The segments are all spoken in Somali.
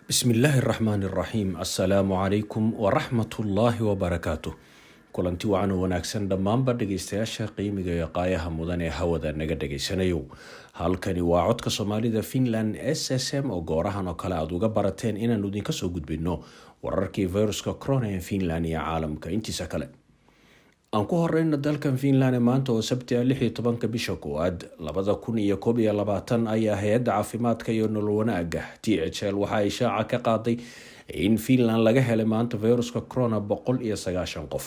بسم الله الرحمن الرحيم السلام عليكم ورحمة الله وبركاته kulanti wacan oo wanaagsan dhammaanba dhegaystayaasha qiimiga iyo qaayaha mudan ee hawada naga dhegaysanayo halkani waa codka soomaalida Finland SSM oo goorahan oo kale aad uga barateen inaan idinka soo gudbino wararkii viruska corona ee Finland iyo caalamka intiisa kale aan ku horeyno dalkan Finland maanta oo Sabti 16 bisha koowaad 2021 ayaa hay'adda caafimaadka iyo nolol wanaagga THL waxa ay shaaca ka qaaday in Finland laga helay maanta viruska corona 190 qof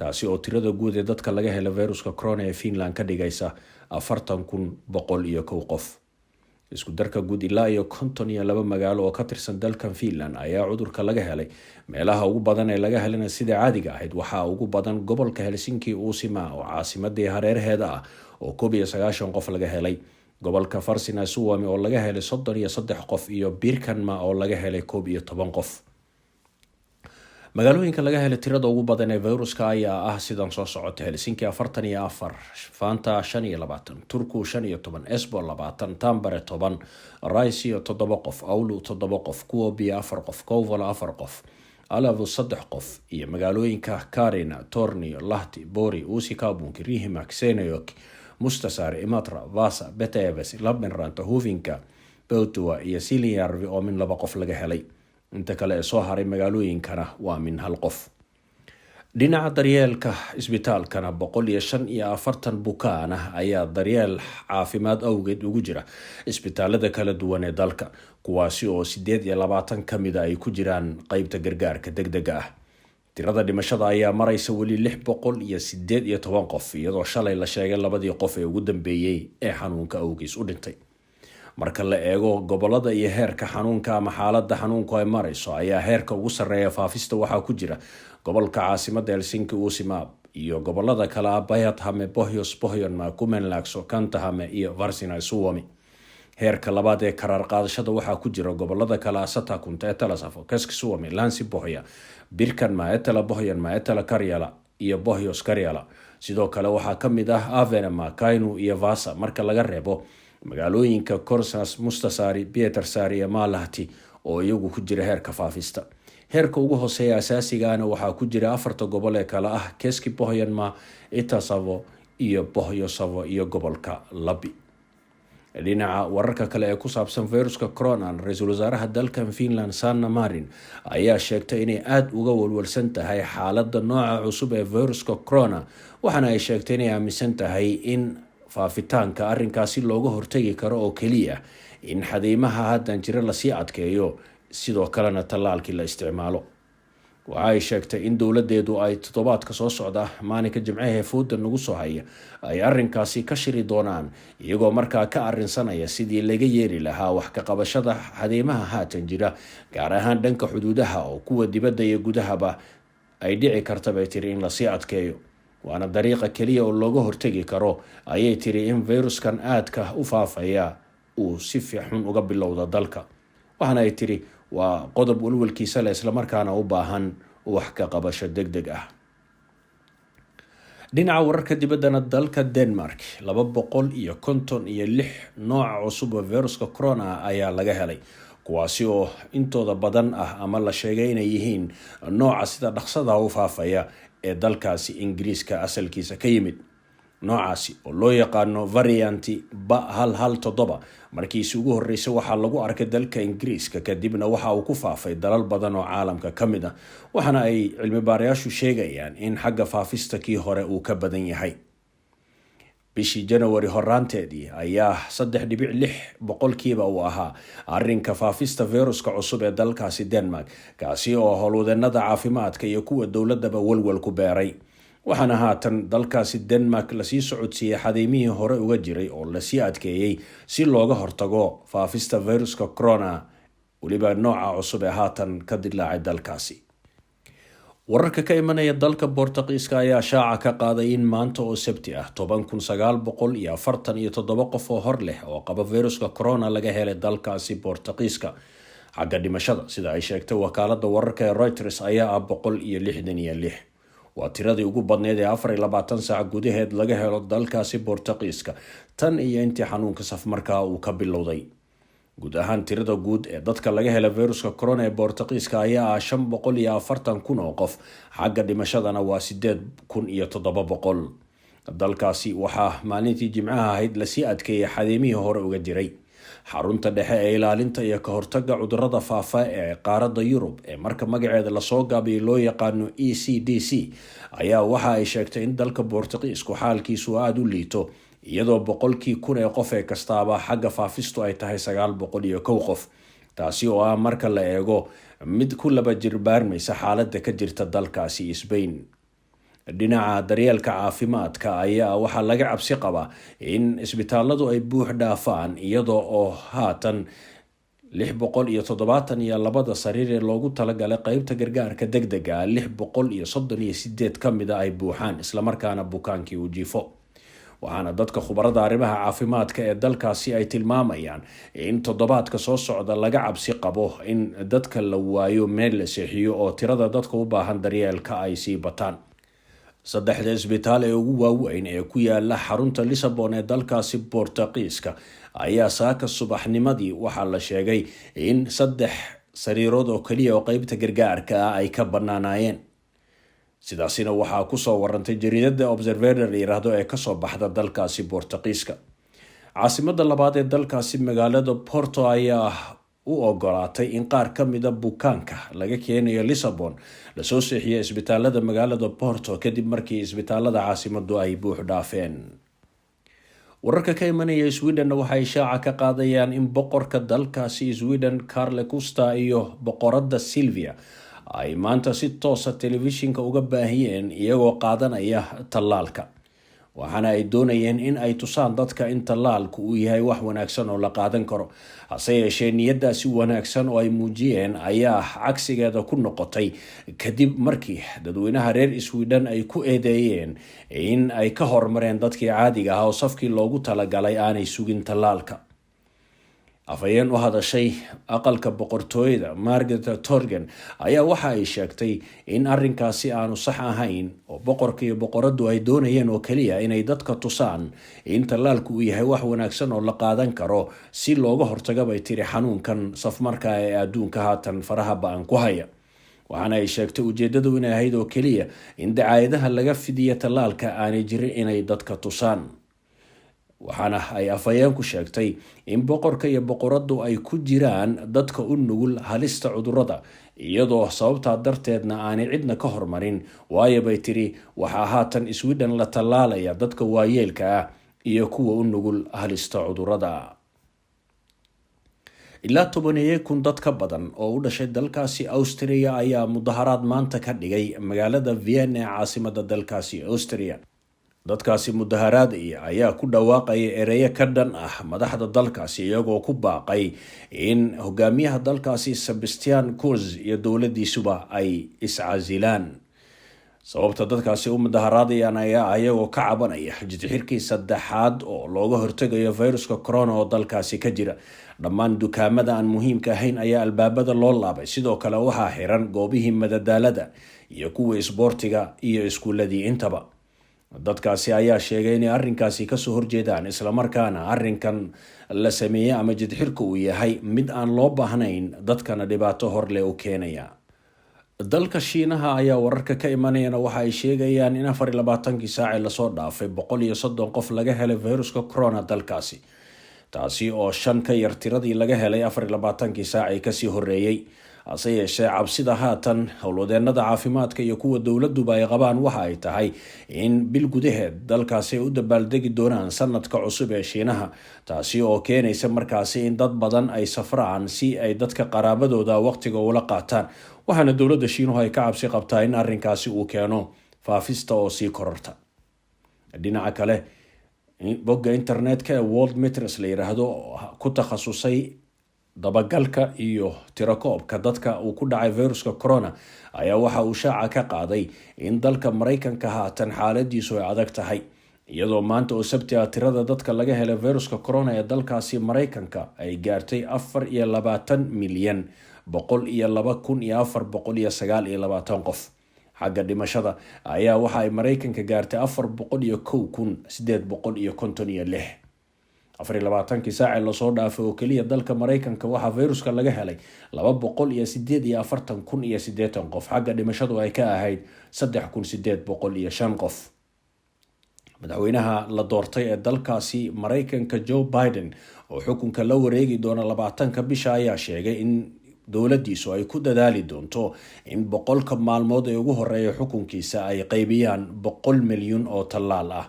taasi oo tirada guud ee dadka laga helay viruska corona ee Finland ka dhigaysa 40,101 qof isku darka guud ilaa iyo 52 magaalo oo ka tirsan dalkan Finland ayaa cudurka laga helay meelaha ugu badan ee laga helana sida caadiga ahayd waxa ugu badan gobolka Helsinki Uusimaa oo caasimadii hareeraheeda ah oo 19 qof laga helay gobolka Varsinais-Suomi oo laga helay 33 qof iyo Birkanmaa oo laga helay 11 qof magaalooyinka laga helay tirada ugu badan ee viruska ayaa ah sidan soo socota Helsinki 44, Vantaa 25, Turku 15, Espoo 20, Tampere 10, Raisio 7 qof, Oulu 7 qof, Kuopio 4 qof, Kouvola 4 qof, Alavus 3 qof iyo magaalooyinka Kaarina, Tornio, Lahti, Pori, Uusikaupunki, Riihimäki, Seinäjoki, Mustasaari, Imatra, Vaasa, Petäjävesi, Lappeenranta, Huvinka, Pöytyä ja Siilinjärvi oo min 2 qof laga helay inta kale soo haray magaalooyinkana waa min 1 qof dhinaca daryeelka isbitaalkana 145 bukaana ayaa daryeel caafimaad awgeed ugu jira isbitaalada kala duwan ee dalka kuwaasi oo 28 kamid ay ku jiraan qaybta gargaarka degdega ah tirada dhimashada ayaa maraysa wali 618 qof iyadoo shalay la sheegay labadii qof ee ugu dambeeyay ee xanuunka awgiis u dhintay marka la eego gobolada iyo heerka xanuunka ama xaaladda xanuunku ay marayso ayaa heerka ugu sarreeya faafista waxaa ku jira gobolka caasimadda Helsinki Uusimaa iyo gobolada kale ah Päijät-Häme, Pohjois-Pohjanmaa, Kymenlaakso, Kanta-Häme iyo Varsinais-Suomi heerka labaad ee karar qaadashada waxaa ku jira gobolada kale ah Satakunta, Etelä-Savo, Keski-Suomi, Länsi-Pohja, Birkanmaa, Etelä-Pohjanmaa, Etelä-Karjala iyo Pohjois-Karjala sidoo kale waxaa ka mid ah Ahvenanmaa, Kainuu iyo Vaasa marka laga reebo magaalooyinka Korsas, Mustasaari, Pietarsaari ja Maalahti oo iyagu ku jira heerka faafista heerka ugu hooseeya asaasigaana waxaa ku jira 4 gobol ee kala ah Keski-Pohjanmaa, Itä-Savo iyo Pohjois-Savo iyo gobolka Lappi dhinaca wararka kale ee ku saabsan viruska corona ra'iisul wasaaraha dalkan Finland Sanna Marin ayaa sheegtay inay aad uga walwalsan tahay xaaladda nooca cusub ee viruska corona waxaana ay sheegtay inay aaminsan tahay in faafitaanka arrinkaasi looga hortagi karo oo kaliya in xadiimaha haddan jira la sii adkeeyo sidoo kalena tallaalkii la isticmaalo waxa ay sheegtay in dowladeedu ay toddobaadka soo socda maalinka Jimcaha fooda nagu soo haya ay arrinkaasi ka shiri doonaan iyagoo markaa ka arrinsanaya sidii laga yeeri lahaa wax ka qabashada xadiimaha haatan jira gaar ahaan dhanka xuduudaha oo kuwa dibadda iyo gudahaba ay dhici karta bay tiri in la sii adkeeyo waana dariiqa kaliya oo looga hortagi karo ayay tiri in viruskan aadka u faafaya uu si fiican uga bilowdo dalka waxaana ay tiri waa qodob walwalkiisa la isla markaana u baahan wax ka qabasho degdeg ah dhinaca wararka dibaddana dalka Denmark 256 nooc cusub oo viruska corona ayaa laga helay kuwaasi oo intooda badan ah ama la sheegay inay yihiin nooca sida dhaqsada u faafaya ee dalkaasi Ingiriiska asalkiisa ka yimid noocaasi oo loo yaqaano varianti B117 markii ugu horeysay waxaa lagu arkay dalka Ingiriiska kadibna waxa uu ku faafay dalal badan oo caalamka kamid ah waxaana ay cilmi baarayaashu sheegayaan in xagga faafista kii hore uu ka badan yahay bishii January horaanteedii ayaa 3.6% uu ahaa arrinka faafista viruska cusub ee dalkaasi Denmark kaasi oo howlwadeennada caafimaadka iyo kuwa dowladaba walwal ku beeray waxaana haatan dalkaasi Denmark la sii socodsiiyay xadiimihii hore uga jiray oo la sii adkeeyay si looga hortago faafista viruska corona waliba nooca cusub ee haatan ka dilaacay dalkaasi wararka ka imanaya dalka Boortaqiiska ayaa shaaca ka qaaday in maanta oo Sabti ah 1947 qof oo hor leh oo qaba viruska corona laga helay dalkaasi Boortaqiiska xagga dhimashada sida ay sheegtay wakaaladda wararka ee Reuters ayaa ah 166 waa tiradii ugu badneed ee 24 saac gudaheed laga helo dalkaasi Boortaqiiska tan iyo intii xanuunka safmarkaa uu ka bilowday guud ahaan tirada guud ee dadka laga helay viruska corona ee Boortaqiiska ayaa ah 540,000 oo qof, xagga dhimashadana waa 8,700. dalkaasi waxaa maalintii Jimcaha ahayd lasii adkeeyay xadeemihii hore uga jiray. xarunta dhexe ee ilaalinta iyo ka hortagga cudurrada faafa ee qaaradda Yurub ee marka magaceeda lasoo gaabiyay loo yaqaano ECDC ayaa waxa ay sheegtay in dalka Boortaqiisku xaalkiisu aad u liito, iyadoo 100,000 ee qof ee kastaaba xagga faafistu ay tahay 901 qof, taasi oo ah marka la eego mid ku laba jirbaarmaysa xaaladda ka jirta dalkaasi Spain. dhinaca daryeelka caafimaadka ayaa waxaa laga cabsi qabaa in isbitaaladu ay buux dhaafaan, iyadoo oo haatan 672 sariir ee loogu talagalay qaybta gargaarka degdega 638 ka mid ay buuxaan, islamarkaana bukaankii uu jiifo. waxaana dadka khubarada arrimaha caafimaadka ee dalkaasi ay tilmaamayaan in toddobaadka soo socda laga cabsi qabo in dadka la waayo meel la seexiyo oo tirada dadka u baahan daryeelka ay sii bataan. 3 isbitaal ee ugu waaweyn ee ku yaala xarunta Lisbon ee dalkaasi Boortaqiiska ayaa saaka subaxnimadii waxaa la sheegay in 3 sariirood oo kaliya oo qaybta gargaarka ay ka banaanaayeen. sidaasina waxaa ku soo warantay jariidada Observador yiraahdo ee ka soo baxda dalkaasi Boortaqiiska. caasimada labaad ee dalkaasi magaalada Porto ayaa u ogolaatay in qaar ka mid ah bukaanka laga keenayo Lisbon la soo seexiyay isbitaalada magaalada Porto kadib markii isbitaalada caasimadu ay buux dhaafeen. wararka ka imanaya Sweden waxay shaaca ka qaadayaan in boqorka dalkaasi Sweden Carl Gustaf iyo boqorada Silvia ay maanta si toos ah telefishinka uga baahiyeen iyagoo qaadanaya tallaalka. waxaana ay doonayeen in ay tusaan dadka in tallaalku uu yahay wax wanaagsan oo la qaadan karo. hase yeeshee niyadaasi wanaagsan oo ay muujiyeen ayaa cagsigeeda ku noqotay kadib markii dadweynaha reer Sweden ay ku eedeeyeen in ay ka hormareen dadkii caadiga ah oo safkii loogu talagalay aanay sugin tallaalka. afayeen u hadashay aqalka boqortooyada Margaret Torgen ayaa waxa ay sheegtay in arrinkaasi aanu sax ahayn oo boqorka iyo boqoradu ay doonayeen oo kaliya inay dadka tusaan in tallaalku uu yahay wax wanaagsan oo la qaadan karo si looga hortago bay tiri xanuunkan safmarka ee adduunka haatan faraha ba'an ku haya. waxaana ay sheegtay ujeedadu inay ahayd oo kaliya in dacaayadaha laga fidiyo tallaalka aanay jirin inay dadka tusaan. waxaana ay afayeenku sheegtay in boqorka iyo boqoradu ay ku jiraan dadka u nugul halista cudurrada, iyadoo sababtaa darteedna aanay cidna ka hormarin, waayo bay tiri waxaa haatan Sweden la tallaalaya dadka waayeelka ah iyo kuwa u nugul halista cudurrada. ilaa 10,000 dad ka badan oo u dhashay dalkaasi Austria ayaa mudaharaad maanta ka dhigay magaalada Vienna ee caasimada dalkaasi Austria. dadkaasi mudaharaadaya ayaa ku dhawaaqaya ereyo ka dhan ah madaxda dalkaasi, iyagoo ku baaqay in hogaamiyaha dalkaasi Sebastian Kurz iyo dowladiisuba ay iscasilaan. sababta dadkaasi u mudaharaadayaan ayaa ayagoo ka cabanaya jidxirkii 3aad oo looga hortagayo viruska corona oo dalkaasi ka jira. dhammaan dukaamada aan muhiimka ahayn ayaa albaabada loo laabay, sidoo kale waxaa xiran goobihii madadaalada iyo kuwa isboortiga iyo iskuuladii intaba. dadkaasi ayaa sheegay inay arrinkaasi kasoo horjeedaan, islamarkaana arrinkan la sameeyey ama jidxirka uu yahay mid aan loo baahnayn, dadkana dhibaato horle u keenaya. dalka Shiinaha ayaa wararka ka imanayana waxa ay sheegayaan in 24 saac lasoo dhaafay 130 qof laga helay viruska corona dalkaasi, taasi oo 5 ka yar tiradii laga helay 24 saac ee kasii horeeyay. hase yeeshee cabsida haatan howlwadeenada caafimaadka iyo kuwa dowladuba ay qabaan waxa ay tahay in bil gudaheed dalkaasi ay u dabaaldegi doonaan sanadka cusub ee Shiinaha, taasi oo keenaysa markaasi in dad badan ay safraan si ay dadka qaraabadooda waqtiga ula qaataan. waxaana dowladda Shiinuhu ay ka cabsi qabtaa in arrinkaasi uu keeno faafista oo sii kororta. dhinaca kale, bogga internetka ee World Meters la yiraahdo ku takhasusay dabagalka iyo tirakoobka dadka uu ku dhacay viruska corona ayaa waxa uu shaaca ka qaaday in dalka Mareykanka haatan xaaladiisu ay adag tahay, iyadoo maanta oo Sabti ah tirada dadka laga helay viruska corona ee dalkaasi Mareykanka ay gaartay 24,102,429 qof. xagga dhimashada ayaa waxa ay Mareykanka gaartay 401,856. 24 saac lasoo dhaafay oo kaliya dalka Mareykanka waxaa fayruska laga helay 248,080 qof, xagga dhimashadu ay ka ahayd 3,805 qof. madaxweynaha la doortay ee dalkaasi Mareykanka Joe Biden oo xukunka la wareegi doona 20 bisha ayaa sheegay in dowladdiisu ay ku dadaali doonto in 100 maalmood ee ugu horeeya xukunkiisa ay qaybiyaan 100 milyan oo tallaal ah.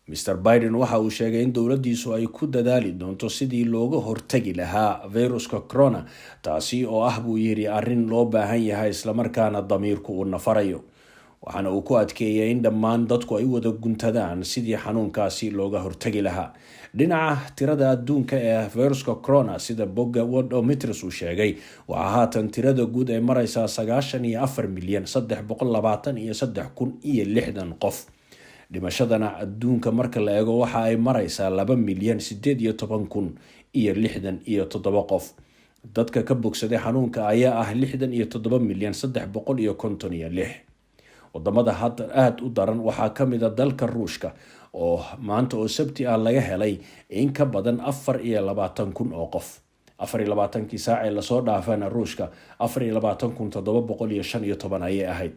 Mr. Biden waxa uu sheegay in dowladdiisu ay ku dadaali doonto sidii looga hortagi lahaa fayruska corona, taasi oo ah buu yiri arrin loo baahan yahay isla markaana damiirku uu nafarayo. waxaana uu ku adkeeyay in dhammaan dadku ay wada guntadaan sidii xanuunkaasi looga hortagi lahaa. dhinaca tirada adduunka ee fayruska corona, sida bogga Worldometers uu sheegay, waxaa haatan tirada guud ay maraysaa 94,323,060 qof. dhimashadana adduunka marka la eego waxa ay maraysaa 2,018,067 qof. dadka ka bogsaday xanuunka ayaa ah 67,356,000. wadamada hadda aad u daran waxaa ka mid ah dalka Ruushka oo maanta oo Sabti ah laga helay in ka badan 24,000 oo qof. 24 saac ee lasoo dhaafana Ruushka 24,715 ayay ahayd.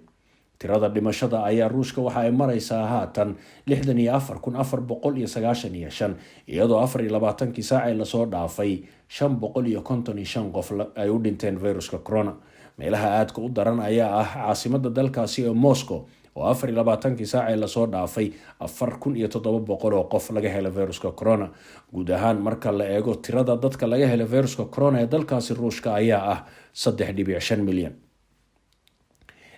tirada dhimashada ayaa Ruushka waxa ay maraysaa haatan 64,495, iyadoo 24 saac ee lasoo dhaafay 555 qof ay u dhinteen fayruska corona. meelaha aadka u daran ayaa ah caasimada dalkaasi ee Moscow oo 24 saac ee lasoo dhaafay 4,700 oo qof laga helay fayruska corona. guud ahaan marka la eego tirada dadka laga helay fayruska corona ee dalkaasi Ruushka ayaa ah 3.5 milyan.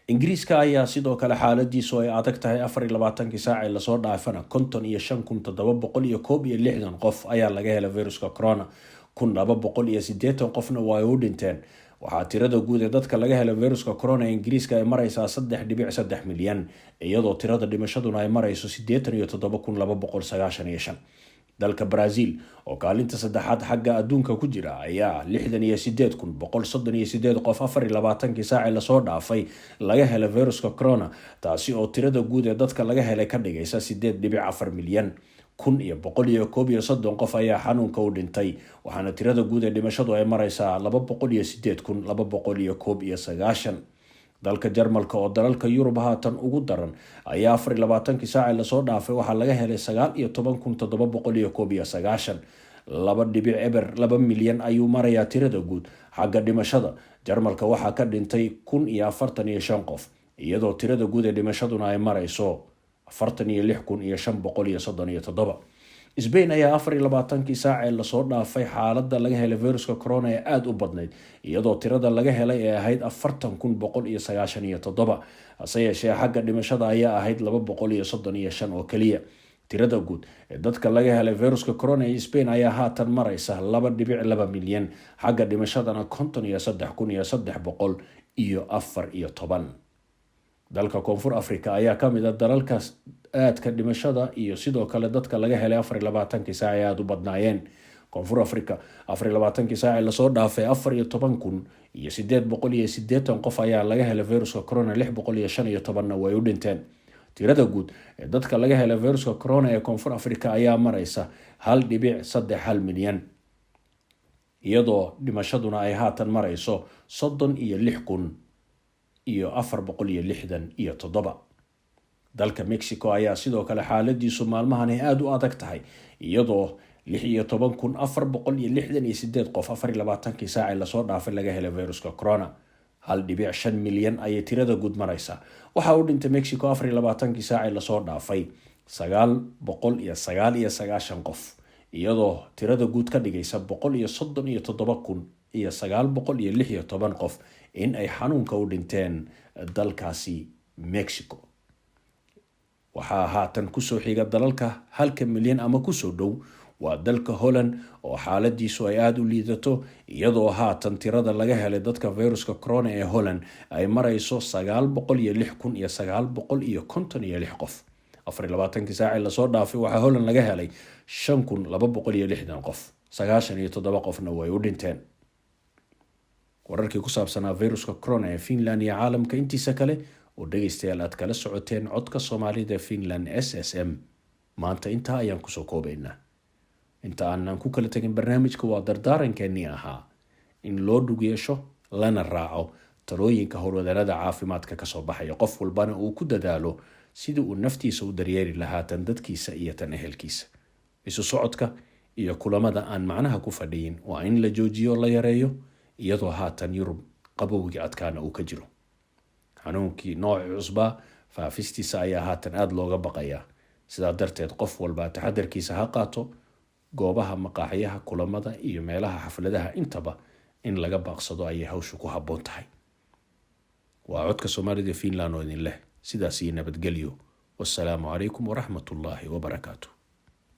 Ingiriiska ayaa sidoo kale xaaladiisu ay adag tahay. 24 saac ee lasoo dhaafana 55,761 qof ayaa laga helay fayruska corona, 280 qofna waa ay u dhinteen. waxaa tirada guud ee dadka laga helay fayruska corona ee Ingiriiska ay maraysaa 3.3 milyan, iyadoo tirada dhimashaduna ay marayso 87,295. dalka Brazil oo kaalinta saddexaad xagga adduunka ku jira ayaa 68,138 qof 24 saac ee lasoo dhaafay laga helay fayruska corona, taasi oo tirada guud ee dadka laga helay ka dhigaysa 8.4 milyan. 1,131 qof ayaa xanuunka u dhintay, waxaana tirada guud ee dhimashadu ay maraysaa 208,291. dalka Jarmalka oo dalalka Yurub haatan ugu daran ayaa 24 saac ee lasoo dhaafay waxaa laga helay 19,791. 2.2 milyan ayuu marayaa tirada guud. xagga dhimashada Jarmalka waxaa ka dhintay 1,045 qof, iyadoo tirada guud ee dhimashaduna ay marayso 46,537. Spain ayaa 24 saac ee lasoo dhaafay xaaladda laga helay fayruska corona ee aad u badnayd, iyadoo tirada laga helay ay ahayd 40,197. hase yeeshee xagga dhimashada ayaa ahayd 235 oo kaliya. tirada guud ee dadka laga helay fayruska corona ee Spain ayaa haatan maraysa 2.2 milyan, xagga dhimashadana 53,314. dalka Koonfur Afrika ayaa ka mid ah dalalka aadka dhimashada iyo sidoo kale dadka laga helay 24 saac ee aad u badnaayeen. Koonfur Afrika 24 saac ee lasoo dhaafay 14,880 qof ayaa laga helay fayruska corona, 615 way u dhinteen. tirada guud ee dadka laga helay fayruska corona ee Koonfur Afrika ayaa maraysa 1.3 milyan, iyadoo dhimashaduna ay haatan marayso 36,467. dalka Mexico ayaa sidoo kale xaaladiisu maalmahan ay aad u adag tahay, iyadoo 16,468 qof 24 saac ee lasoo dhaafay laga helay fayruska corona. 1.5 milyan ayay tirada guud maraysaa. waxaa u dhintay Mexico 24 saac ee lasoo dhaafay 999 qof, iyadoo tirada guud ka dhigaysa 137,916 qof in ay xanuunka u dhinteen dalkaasi Mexico. waxaa haatan kusoo xiga dalalka 1 milyan ama kusoo dhow waa dalka Holland oo xaaladiisu ay aad u liidato, iyadoo haatan tirada laga helay dadka fayruska corona ee Holland ay marayso 900,956 qof. 24 saac ee lasoo dhaafay waxaa Holland laga helay 5,260 qof, 97 qofna way u dhinteen. wararkii ku saabsanaa fayruska corona ee Finland iyo caalamka intiisa kale oo dhegeystayaal aad kala socoteen codka Soomaalida Finland SSM, maanta intaa ayaan kusoo koobaynaa. inta aanan ku kala tegin barnaamijka waa dardaarankeennii ahaa in loo dhug yeesho lana raaco talooyinka howlwadeennada caafimaadka kasoo baxaya, qof walbana uu ku dadaalo sidii uu naftiisa u daryeeli lahaa tan dadkiisa iyo tan ehelkiisa. isu socodka iyo kulamada aan macnaha ku fadhiyin waa in la joojiyo la yareeyo, iyadoo haatan Yurub qabowgii adkaana uu ka jiro. xanuunkii noocii cusbaa faafistiisa ayaa haatan aada looga baqayaa, sidaa darteed qof walba taxadarkiisa ha qaato. goobaha maqaaxiyaha, kulamada iyo meelaha xafladaha intaba in laga baaqsado ayay hawshu ku habboon tahay. waa codka Soomaalida Finland oo idin leh sidaas iyo nabadgelyo. wassalaamu calaykum waraxmatullaahi wabarakaatu.